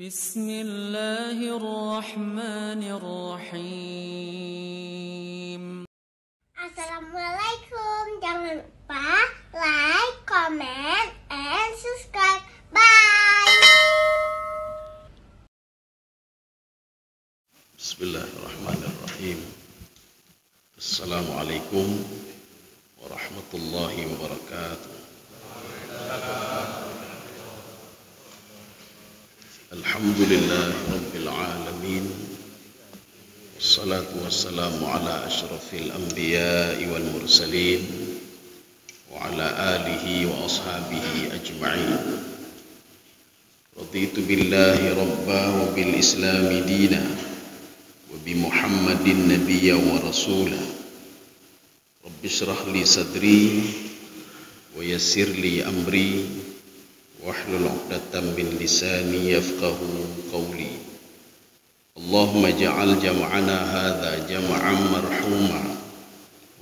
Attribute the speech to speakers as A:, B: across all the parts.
A: Bismillahirrahmanirrahim.
B: Assalamualaikum. Jangan lupa like, comment, and subscribe. Bye.
C: Bismillahirrahmanirrahim. Assalamualaikum warahmatullahi wabarakatuh. Alhamdulillahi rabbil alamin. Wassalatu wassalamu ala asyrafil anbiya'i wal mursalin wa ala alihi wa ashabihi ajma'in. Raditu billahi rabba wa bil islami dina wa bi Muhammadin nabiyya wa rasula. Rabbi shrah li sadri wa yassir li amri wahlul 'uqdatam min lisani yafqahu qawli. Allahumma ja'al jam'ana hadza jam'an marhuma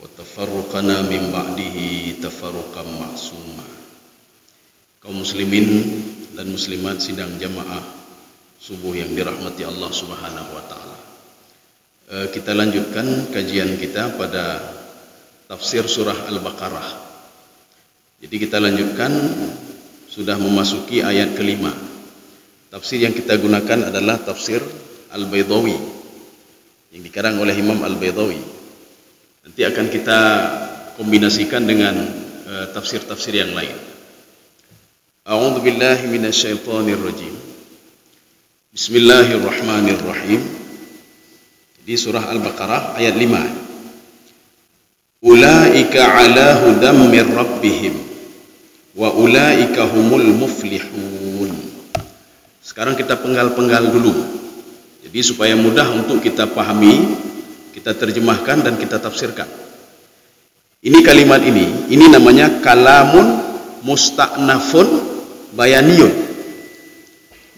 C: wa tafarruqana min ba'dihi tafarruqan ma'suma. Kaum muslimin dan muslimat sidang jamaah subuh yang dirahmati Allah Subhanahu wa taala. Kita lanjutkan kajian kita pada tafsir surah Al-Baqarah. Jadi kita lanjutkan, sudah memasuki ayat kelima. Tafsir yang kita gunakan adalah tafsir Al-Baydawi yang dikarang oleh Imam Al-Baydawi. Nanti akan kita kombinasikan dengan tafsir-tafsir yang lain. A'udzu billahi minasyaitonir rajim. Bismillahirrahmanirrahim. Di surah Al-Baqarah ayat 5. Ulaika ala hudam mir rabbihim wa ulaika humul muflihun. Sekarang kita penggal-penggal dulu. Jadi supaya mudah untuk kita pahami, kita terjemahkan dan kita tafsirkan. Ini kalimat ini namanya kalamun musta'nafun bayaniyun.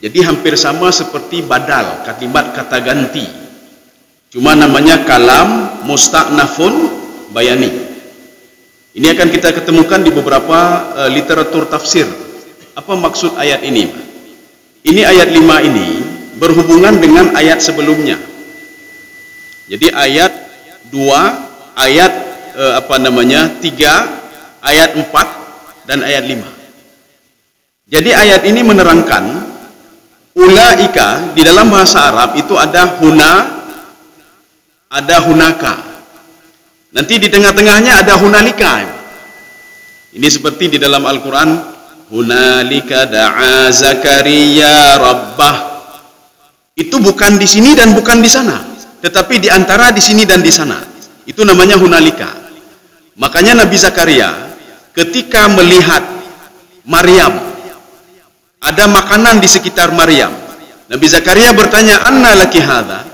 C: Jadi hampir sama seperti badal, kalimat kata ganti. Cuma namanya kalam musta'nafun bayani. Ini akan kita ketemukan di beberapa literatur tafsir. Apa maksud ayat ini? Ini ayat 5 ini berhubungan dengan ayat sebelumnya. Jadi ayat 2, ayat 3, ayat 4 dan ayat 5. Jadi ayat ini menerangkan ulaika di dalam bahasa Arab itu ada huna, ada hunaka. Nanti di tengah-tengahnya ada hunalika. Ini seperti di dalam Al-Quran, hunalika da'a Zakaria rabbah. Itu bukan di sini dan bukan di sana, tetapi di antara di sini dan di sana. Itu namanya hunalika. Makanya Nabi Zakaria ketika melihat Maryam, ada makanan di sekitar Maryam, Nabi Zakaria bertanya, anna laki hadza.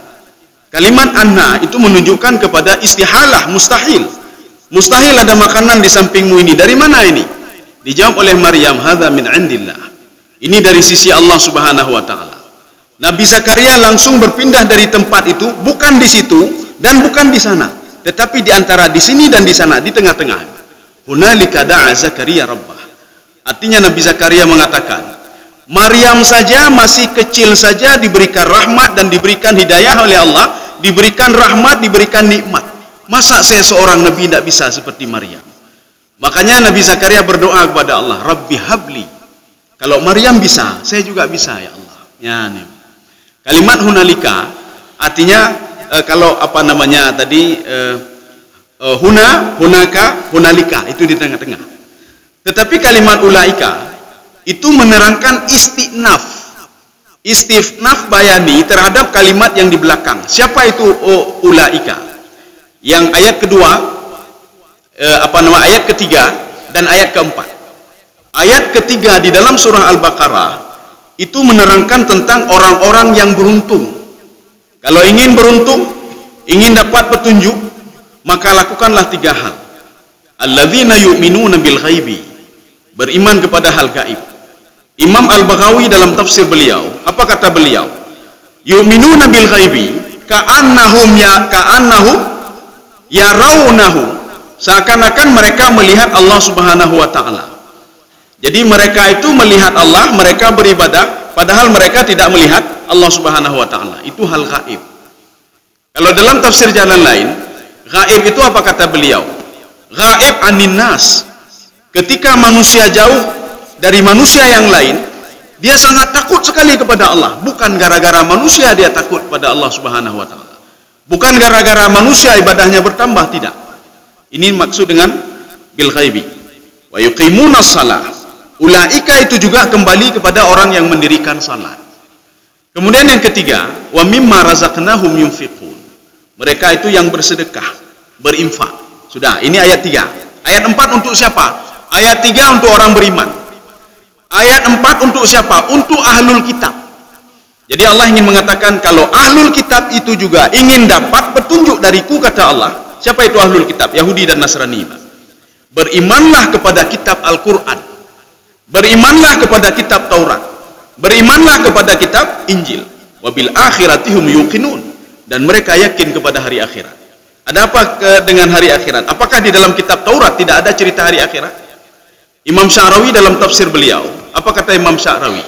C: Kalimat anna itu menunjukkan kepada istihalah, mustahil. Mustahil ada makanan di sampingmu ini. Dari mana ini? Dijawab oleh Maryam, hadza min indillah. Ini dari sisi Allah Subhanahu wa taala. Nabi Zakaria langsung berpindah dari tempat itu, bukan di situ dan bukan di sana, tetapi di antara di sini dan di sana, di tengah-tengah. Hunalika da'a Zakaria rabbah. Artinya Nabi Zakaria mengatakan, Maryam saja masih kecil saja diberikan rahmat dan diberikan hidayah oleh Allah, diberikan rahmat, diberikan nikmat. Masa saya seorang nabi tidak bisa seperti Maryam? Makanya Nabi Zakaria berdoa kepada Allah, Rabbi habli. Kalau Maryam bisa, saya juga bisa ya Allah. Ya, nih. Kalimat hunalika artinya kalau hunaka, hunalika itu di tengah-tengah. Tetapi kalimat ulaika itu menerangkan istinaf bayani terhadap kalimat yang di belakang. Siapa itu ulaika? Yang ayat kedua, ayat ketiga dan ayat keempat. Ayat ketiga di dalam surah Al-Baqarah itu menerangkan tentang orang-orang yang beruntung. Kalau ingin beruntung, ingin dapat petunjuk, maka lakukanlah 3 hal. Alladzina yu'minuna bil ghaibi, beriman kepada hal gaib. Imam Al-Baghawi dalam tafsir beliau, apa kata beliau? Yu'minuna bil ghaibi ka'annahum yarawnahu, seakan-akan mereka melihat Allah Subhanahu wa taala. Jadi mereka itu melihat Allah, mereka beribadah padahal mereka tidak melihat Allah Subhanahu wa taala. Itu hal gaib. Kalau dalam tafsir jalan lain, gaib itu apa kata beliau? Gaib anin nas. Ketika manusia jauh dari manusia yang lain, dia sangat takut sekali kepada Allah. Bukan gara-gara manusia dia takut kepada Allah Subhanahu wa taala. Bukan gara-gara manusia ibadahnya bertambah, tidak. Ini maksud dengan bil ghaibi. Wa yuqimunas shalah. Ulaika itu juga kembali kepada orang yang mendirikan salat. Kemudian yang ketiga, wa mimma razaqnahum yunfiqun. Mereka itu yang bersedekah, berinfak. Sudah, ini ayat 3. Ayat 4 untuk siapa? Ayat 3 untuk orang beriman. Ayat 4 untuk siapa? Untuk ahlul kitab. Jadi Allah ingin mengatakan kalau ahlul kitab itu juga ingin dapat petunjuk dariku, kata Allah. Siapa itu ahlul kitab? Yahudi dan Nasrani. Berimanlah kepada kitab Al-Quran. Berimanlah kepada kitab Taurat. Berimanlah kepada kitab Injil. Wabil akhiratihum yuqinun. Dan mereka yakin kepada hari akhirat. Ada apa dengan hari akhirat? Apakah di dalam kitab Taurat tidak ada cerita hari akhirat? Imam Sya'rawi dalam tafsir beliau, apa kata Imam Sya'rawi?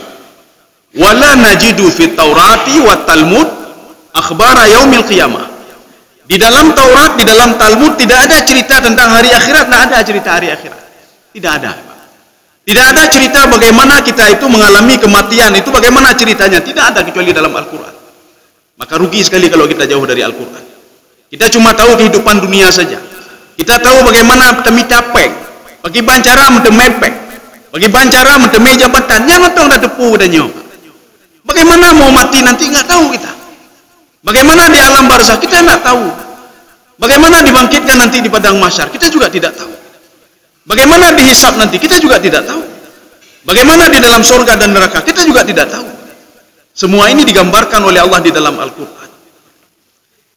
C: Wala najidu fit Taurati wa Talmud akhbara yaumil qiyamah. Di dalam Taurat, di dalam Talmud tidak ada cerita tentang hari akhirat, tidak ada cerita hari akhirat. Tidak ada. Tidak ada cerita bagaimana kita itu mengalami kematian, itu bagaimana ceritanya, tidak ada kecuali dalam Al-Quran. Maka rugi sekali kalau kita jauh dari Al-Quran. Kita cuma tahu kehidupan dunia saja. Kita tahu bagaimana temi capek, bagi bancara mete mepek, bagi bancara mete meja jabatan, yang tahu dah tepu dan nyok. Bagaimana mau mati nanti nggak tahu kita. Bagaimana di alam barzah kita nggak tahu. Bagaimana dibangkitkan nanti di padang mahsyar kita juga tidak tahu. Bagaimana dihisab nanti kita juga tidak tahu. Bagaimana di dalam surga dan neraka kita juga tidak tahu. Semua ini digambarkan oleh Allah di dalam Al-Quran.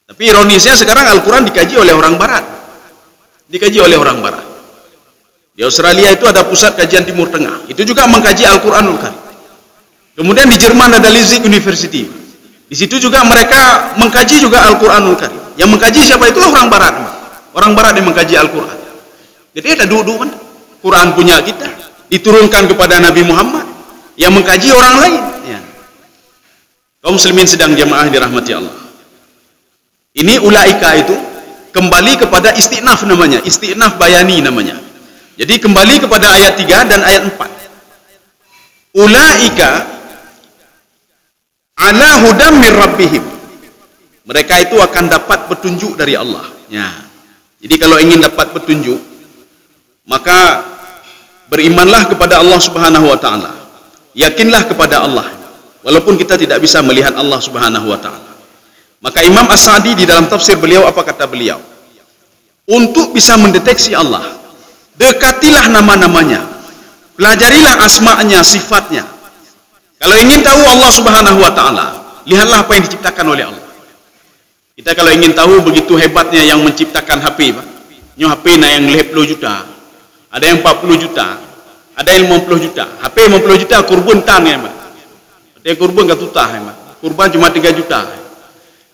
C: Tapi ironisnya sekarang Al-Quran dikaji oleh orang barat. Dikaji oleh orang barat. Di Australia itu ada pusat kajian Timur Tengah. Itu juga mengkaji Al-Quranul Karim. Kemudian di Jerman ada Leipzig University. Di situ juga mereka mengkaji juga Al-Quranul Karim. Yang mengkaji siapa? Itulah orang barat. Orang barat yang mengkaji Al-Quran. Jadi ada dua-dua kan. Quran punya kita, diturunkan kepada Nabi Muhammad, yang mengkaji orang lain. Ya. Kaum muslimin sedang jamaah dirahmati Allah. Ini ulaika itu kembali kepada istinaf namanya, istinaf bayani namanya. Jadi kembali kepada ayat 3 dan ayat 4. Ulaika ala hudam mir rabbihim. Mereka itu akan dapat petunjuk dari Allah. Ya. Jadi kalau ingin dapat petunjuk, maka berimanlah kepada Allah Subhanahu wa taala. Yakinlah kepada Allah walaupun kita tidak bisa melihat Allah Subhanahu wa taala. Maka Imam As-Sa'di di dalam tafsir beliau, apa kata beliau? Untuk bisa mendeteksi Allah, dekatilah nama-namanya. Pelajarilah asma'nya, sifatnya. Kalau ingin tahu Allah Subhanahu wa taala, lihatlah apa yang diciptakan oleh Allah. Kita kalau ingin tahu begitu hebatnya yang menciptakan HP, Pak. Nyo HP na yang 50 juta. Ada yang 40 juta, ada yang 50 juta. HP 50 juta kurban tan ya, Pak. Ada yang kurban enggak tutah ya, Pak. Kurban cuma 3 juta.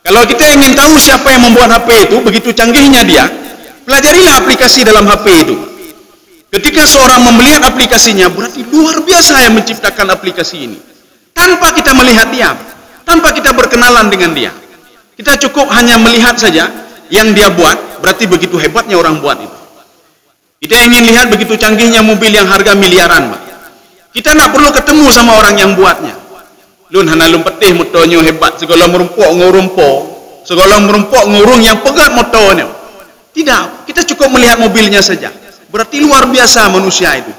C: Kalau kita ingin tahu siapa yang membuat HP itu, begitu canggihnya dia, pelajarilah aplikasi dalam HP itu. Ketika seorang melihat aplikasinya, berarti luar biasa yang menciptakan aplikasi ini. Tanpa kita melihat dia, tanpa kita berkenalan dengan dia. Kita cukup hanya melihat saja yang dia buat, berarti begitu hebatnya orang buat itu. Kita ingin lihat begitu canggihnya mobil yang harga miliaran, Pak. Kita nak perlu ketemu sama orang yang buatnya. Lun hana lum petih motornya hebat, segala merumpok ngurumpo, segala merumpok ngurung yang pegat motornya. Tidak, kita cukup melihat mobilnya saja. Berarti luar biasa manusia itu.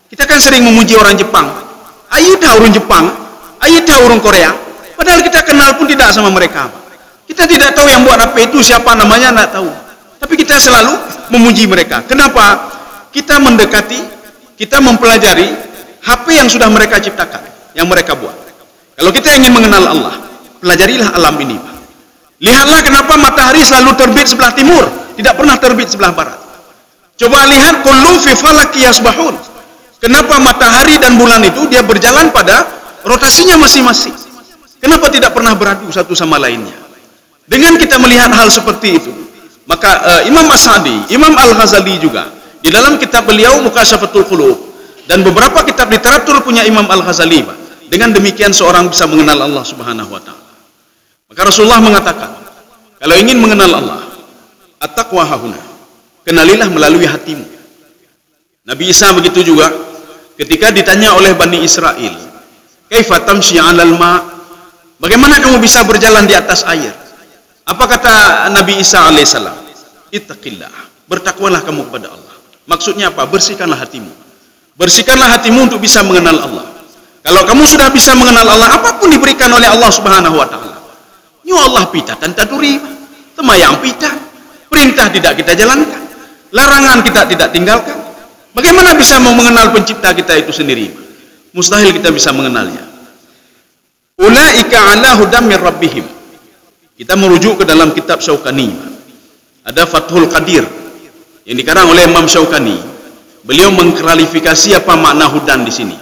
C: Kita kan sering memuji orang Jepang. Ayo dah orang Jepang, ayo dah orang Korea. Padahal kita kenal pun tidak sama mereka, Pak. Kita tidak tahu yang buat HP itu siapa namanya, tidak tahu. Tapi kita selalu memuji mereka. Kenapa? Kita mendekati, kita mempelajari HP yang sudah mereka ciptakan, yang mereka buat. Kalau kita ingin mengenal Allah, pelajarilah alam ini, Pak. Lihatlah kenapa matahari selalu terbit sebelah timur, tidak pernah terbit sebelah barat. Coba lihat kullu fi falaki yasbahun. Kenapa matahari dan bulan itu dia berjalan pada rotasinya masing-masing? Kenapa tidak pernah beradu satu sama lainnya? Dengan kita melihat hal seperti itu, maka Imam As-Sa'di, Imam Al-Ghazali juga di dalam kitab beliau Mukashafatul Qulub dan beberapa kitab literatur punya Imam Al-Ghazali, Pak, Dengan demikian seorang bisa mengenal Allah Subhanahu wa taala. Maka Rasulullah mengatakan, kalau ingin mengenal Allah, at-taqwa hahuna. Kenalilah melalui hatimu. Nabi Isa begitu juga ketika ditanya oleh Bani Israel, "Kaifa tamshi 'alal ma'?" Bagaimana kamu bisa berjalan di atas air? Apa kata Nabi Isa alaihissalam? Ittaqillah. Bertakwalah kamu kepada Allah. Maksudnya apa? Bersihkanlah hatimu. Bersihkanlah hatimu untuk bisa mengenal Allah. Kalau kamu sudah bisa mengenal Allah, apapun diberikan oleh Allah Subhanahu wa taala. Nyu Allah pita tantaduri, temayang pita, perintah tidak kita jalankan, larangan kita tidak tinggalkan. Bagaimana bisa mau mengenal pencipta kita itu sendiri? Mustahil kita bisa mengenalnya. Ulaika ala hudam min rabbihim. Kita merujuk ke dalam kitab Syaukani. Ada Fathul Qadir yang dikarang oleh Imam Syaukani. Beliau mengklarifikasi apa makna hudan di sini.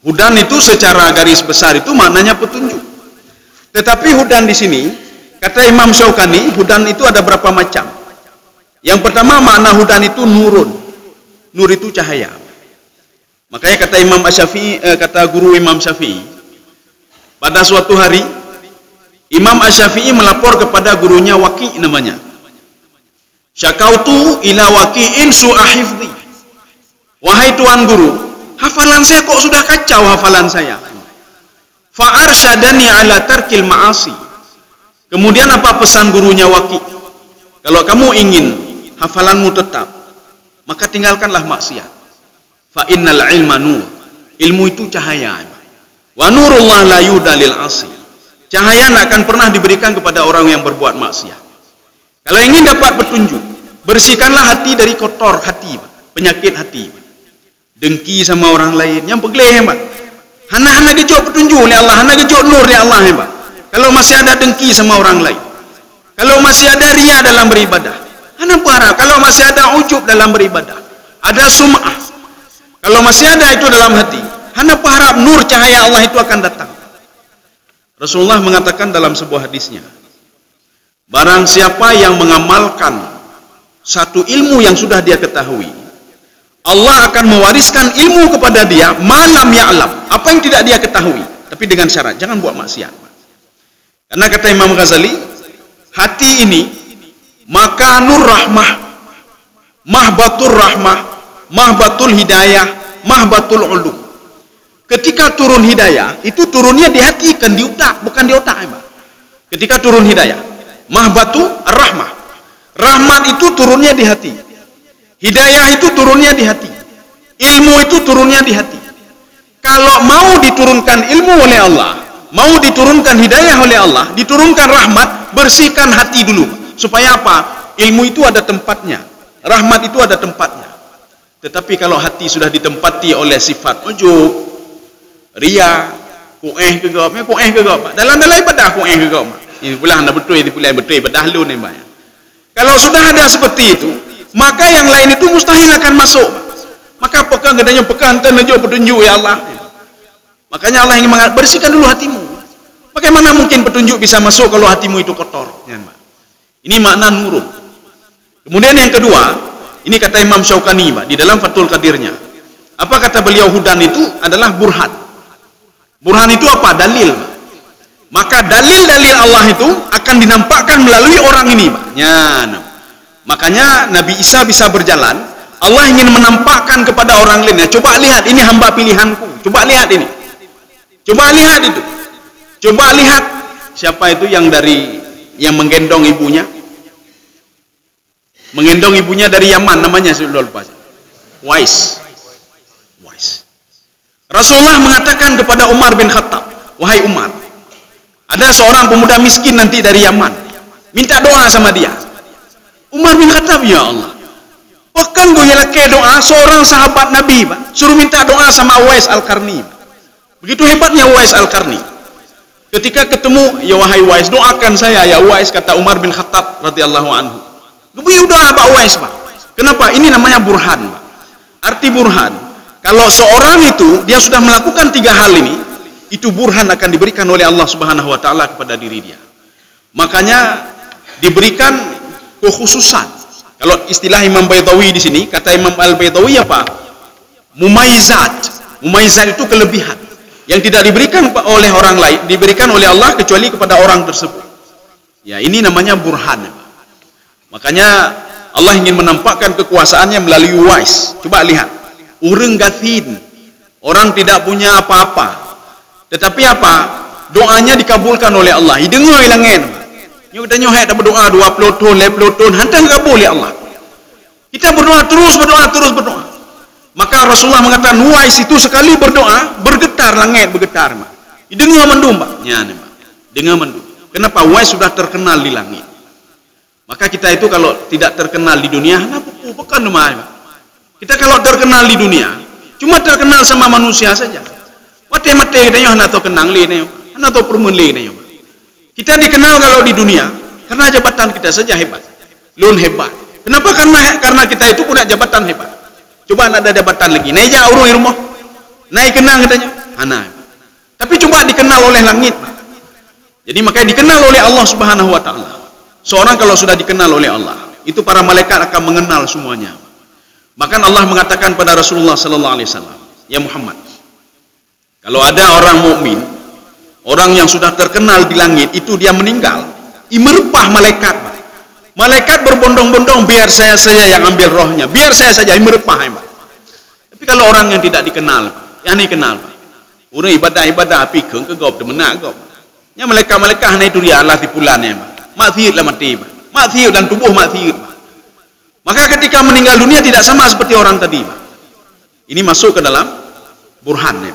C: Hudan itu secara garis besar itu maknanya petunjuk. Tetapi hudan di sini, kata Imam Syaukani, hudan itu ada berapa macam. Yang pertama makna hudan itu nurun. Nur itu cahaya. Makanya kata Imam Asy-Syafi'i, kata guru Imam Syafi'i, pada suatu hari Imam Asy-Syafi'i melapor kepada gurunya Waqi namanya. Syakautu ila Waqi'in su'a hifdhi. Wahai tuan guru, hafalan saya kok sudah kacau hafalan saya. Fa arsyadani ala tarkil ma'asi. Kemudian apa pesan gurunya Waqi? Kalau kamu ingin hafalanmu tetap, maka tinggalkanlah maksiat. Fa innal ilma nur. Ilmu itu cahaya. Wa nurullah la yudalil asi. Cahaya tidak akan pernah diberikan kepada orang yang berbuat maksiat. Kalau ingin dapat petunjuk, bersihkanlah hati dari kotor hati, penyakit hati. Dengki sama orang lain, yang pegeleh hebat. Hana gejok petunjuk oleh Allah, hana gejok nur oleh Allah hebat. Kalau masih ada dengki sama orang lain, kalau masih ada riya dalam beribadah, hana parah. Kalau masih ada ujub dalam beribadah, ada sum'ah, kalau masih ada itu dalam hati, hana harap nur cahaya Allah itu akan datang. Rasulullah mengatakan dalam sebuah hadisnya, barang siapa yang mengamalkan satu ilmu yang sudah dia ketahui, Allah akan mewariskan ilmu kepada dia malam ya'lam, apa yang tidak dia ketahui, tapi dengan syarat jangan buat maksiat. Karena kata Imam Ghazali, hati ini makanur rahmah, mahbatur rahmah, mahbatul hidayah, mahbatul ulum. Ketika turun hidayah, itu turunnya di hati, kan di otak, bukan di otak. Ketika turun hidayah, mahbatu rahmah, rahmat itu turunnya di hati, hidayah itu turunnya di hati, ilmu itu turunnya di hati. Kalau mau diturunkan ilmu oleh Allah, mau diturunkan hidayah oleh Allah, diturunkan rahmat, bersihkan hati dulu. Supaya apa? Ilmu itu ada tempatnya, rahmat itu ada tempatnya. Tetapi kalau hati sudah ditempati oleh sifat ujub, riya, kueh ke gap, dalam ibadah kueh ke gap. Ini pula anda betul, ini pula betul ibadah lu ni banyak. Kalau sudah ada seperti itu, maka yang lain itu mustahil akan masuk. Maka pegang gedanya pegang tenjo petunjuk ya Allah. Makanya Allah ingin mengatakan, bersihkan dulu hatimu. Bagaimana mungkin petunjuk bisa masuk kalau hatimu itu kotor? Ini makna nurun. Kemudian yang kedua, ini kata Imam Syaukani di dalam Fathul Qadirnya. Apa kata beliau? Hudan itu adalah burhan. Burhan itu apa? Dalil. Maka dalil-dalil Allah itu akan dinampakkan melalui orang ini. Makanya Nabi Isa bisa berjalan. Allah ingin menampakkan kepada orang lain. Coba lihat, ini hamba pilihanku. Coba lihat ini. Coba lihat itu. Coba lihat siapa itu yang menggendong ibunya. Menggendong ibunya dari Yaman, namanya sudah lupa. Wais. Rasulullah mengatakan kepada Umar bin Khattab, wahai Umar, ada seorang pemuda miskin nanti dari Yaman, minta doa sama dia. Umar bin Khattab, ya Allah, bahkan gue yelake doa seorang sahabat Nabi, suruh minta doa sama Uwais Al-Qarni. Begitu hebatnya Uwais Al-Qarni. Ketika ketemu, ya wahai Uwais, doakan saya ya Uwais, kata Umar bin Khattab radhiyallahu anhu. Gue udah Pak Uwais, Pak. Kenapa? Ini namanya burhan, Pak. Arti burhan, kalau seorang itu dia sudah melakukan 3 hal ini, itu burhan akan diberikan oleh Allah Subhanahu wa taala kepada diri dia. Makanya diberikan kekhususan. Kalau istilah Imam Baitawi di sini, kata Imam Al-Baitawi apa? Mumaizat. Mumaizat itu kelebihan. Yang tidak diberikan oleh orang lain, diberikan oleh Allah kecuali kepada orang tersebut. Ya, ini namanya burhan. Makanya Allah ingin menampakkan kekuasaannya melalui wais. Coba lihat, urang gathin, orang tidak punya apa-apa, tetapi apa? Doanya dikabulkan oleh Allah. Didengar langit. Nyo kita nyohet berdoa 20 tahun, 50 tahun, hantar kabul oleh Allah. Kita berdoa terus berdoa. Maka Rasulullah mengatakan, wais itu sekali berdoa, bergetar langit, bergetar. Didengar mendung, Pak. Ya, nih, Pak. Dengar mendung. Kenapa? Wais sudah terkenal di langit. Maka kita itu kalau tidak terkenal di dunia, bukan rumah. Kita kalau terkenal di dunia, cuma terkenal sama manusia saja. Mate-mate kita yang tahu kenang li nih, tahu permun li nih. Kita dikenal kalau di dunia karena jabatan kita saja hebat, lun hebat. Kenapa? Karena kita itu punya jabatan hebat. Coba ada jabatan lagi, naik aja urung rumah, naik kenang katanya, Tapi coba dikenal oleh langit. Jadi makanya dikenal oleh Allah Subhanahu Wa Taala. Seorang kalau sudah dikenal oleh Allah, itu para malaikat akan mengenal semuanya. Maka Allah mengatakan pada Rasulullah Sallallahu Alaihi Wasallam, ya Muhammad, kalau ada orang mukmin, orang yang sudah terkenal di langit, itu dia meninggal, imerpah malaikat. Malaikat berbondong-bondong, biar saya saja yang ambil rohnya, biar saya saja imerpah. Tapi kalau orang yang tidak dikenal, yang dikenal, orang ibadah api keng ke gob demenak gob. Nya malaikat itu dia Allah di bulannya, mati lah mati, mati dan tubuh mati. Maka ketika meninggal dunia tidak sama seperti orang tadi. Ini masuk ke dalam burhan.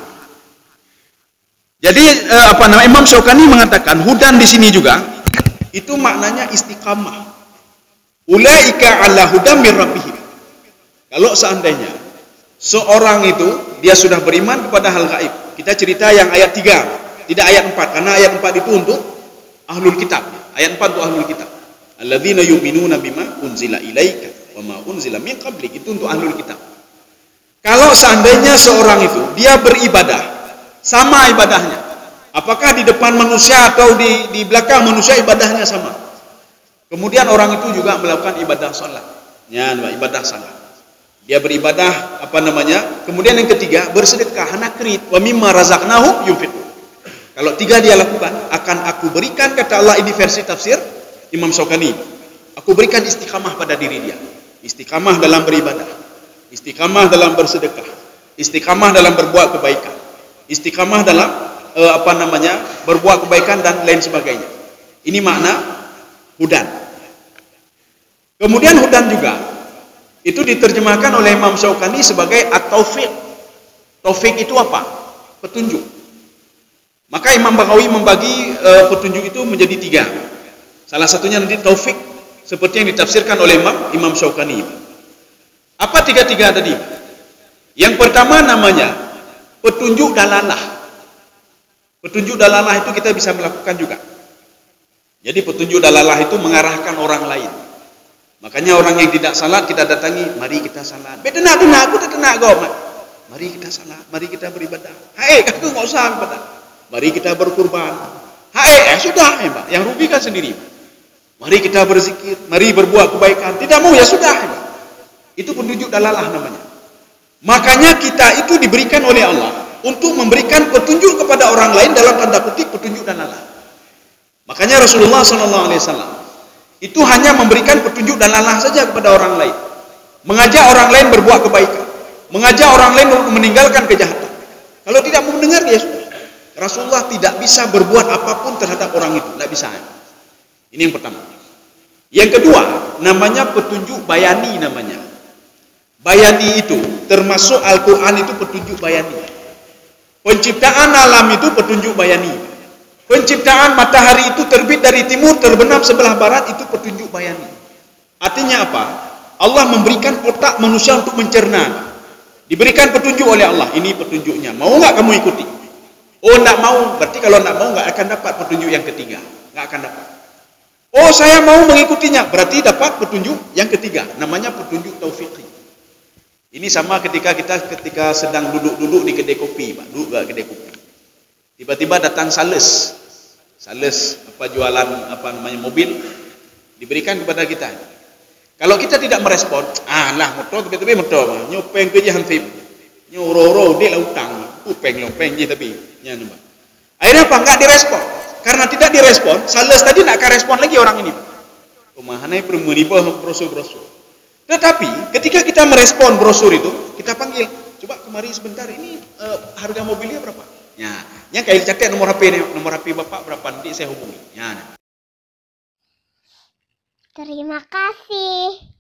C: Jadi Imam Syaukani mengatakan hudan di sini juga itu maknanya istiqamah. Ulaika ala hudam mir rabbihim. Kalau seandainya seorang itu dia sudah beriman kepada hal gaib. Kita cerita yang ayat 3, tidak ayat 4, karena ayat 4 itu untuk ahlul kitab. Ayat 4 untuk ahlul kitab. Alladzina yu'minuna bima unzila ilaika wa ma unzila min qablik, itu untuk ahlul kitab. Kalau seandainya seorang itu dia beribadah sama ibadahnya, apakah di depan manusia atau di belakang manusia ibadahnya sama, kemudian orang itu juga melakukan ibadah salat, ya, ibadah salat, dia beribadah kemudian yang ketiga bersedekah, hanakrit wa mimma razaqnahum yunfiqun. Kalau 3 dia lakukan, akan aku berikan, kata Allah, ini versi tafsir Imam Syaukani, aku berikan istiqamah pada diri dia, istiqamah dalam beribadah, istiqamah dalam bersedekah, istiqamah dalam berbuat kebaikan, istiqamah dalam berbuat kebaikan dan lain sebagainya. Ini makna hudan. Kemudian hudan juga itu diterjemahkan oleh Imam Syaukani sebagai at-taufiq. Taufik itu apa? Petunjuk. Maka Imam Baghawi membagi petunjuk itu menjadi 3. Salah satunya nanti taufik, seperti yang ditafsirkan oleh Imam Syaukani. Apa 3 tadi? Yang pertama namanya petunjuk dalalah. Petunjuk dalalah itu kita bisa melakukan juga. Jadi petunjuk dalalah itu mengarahkan orang lain. Makanya orang yang tidak salat kita datangi, mari kita salat. Betenak aku tetenak kau. Mari kita salat, mari kita beribadah. Aku enggak usah ibadah. Mari kita berkurban. Sudah, Mbak. Yang rugi kan sendiri. Mari kita berzikir, mari berbuat kebaikan. Tidak mau, ya sudah, Mbak. Itu petunjuk dalalah namanya. Makanya kita itu diberikan oleh Allah untuk memberikan petunjuk kepada orang lain, dalam tanda kutip petunjuk dalalah. Makanya Rasulullah SAW itu hanya memberikan petunjuk dalalah saja kepada orang lain, mengajak orang lain berbuat kebaikan, mengajak orang lain untuk meninggalkan kejahatan. Kalau tidak mau mendengar, ya sudah. Rasulullah tidak bisa berbuat apapun terhadap orang itu, tidak bisa. Ini yang pertama. Yang kedua, namanya petunjuk bayani namanya. Bayani itu termasuk Al-Quran, itu petunjuk bayani. Penciptaan alam itu petunjuk bayani. Penciptaan matahari itu terbit dari timur, terbenam sebelah barat, itu petunjuk bayani. Artinya apa? Allah memberikan otak manusia untuk mencerna. Diberikan petunjuk oleh Allah, ini petunjuknya. Mau nggak kamu ikuti? Oh, nggak mau. Berarti kalau nggak mau nggak akan dapat petunjuk yang ketiga. Nggak akan dapat. Oh, saya mau mengikutinya. Berarti dapat petunjuk yang ketiga. Namanya petunjuk taufiqi. Ini sama ketika sedang duduk-duduk di kedai kopi, Pak. Duduk ke kedai kopi. Tiba-tiba datang sales jualan mobil, diberikan kepada kita. Kalau kita tidak merespon, motor tiba-tiba motor, nyopeng ke jahan tip, nyoro-ro dia lah utang, upeng je tapi Ya, nampak. Akhirnya apa? Enggak direspon. Karena tidak direspon, sales tadi nak akan respon lagi orang ini. Pemahamannya bermuniba brosur-brosur. Tetapi ketika kita merespon brosur itu, kita panggil, coba kemari sebentar, ini harga mobilnya berapa? Ya, yang kayak catat nomor HP Bapak berapa, nanti saya hubungi. Ya.
B: Terima kasih.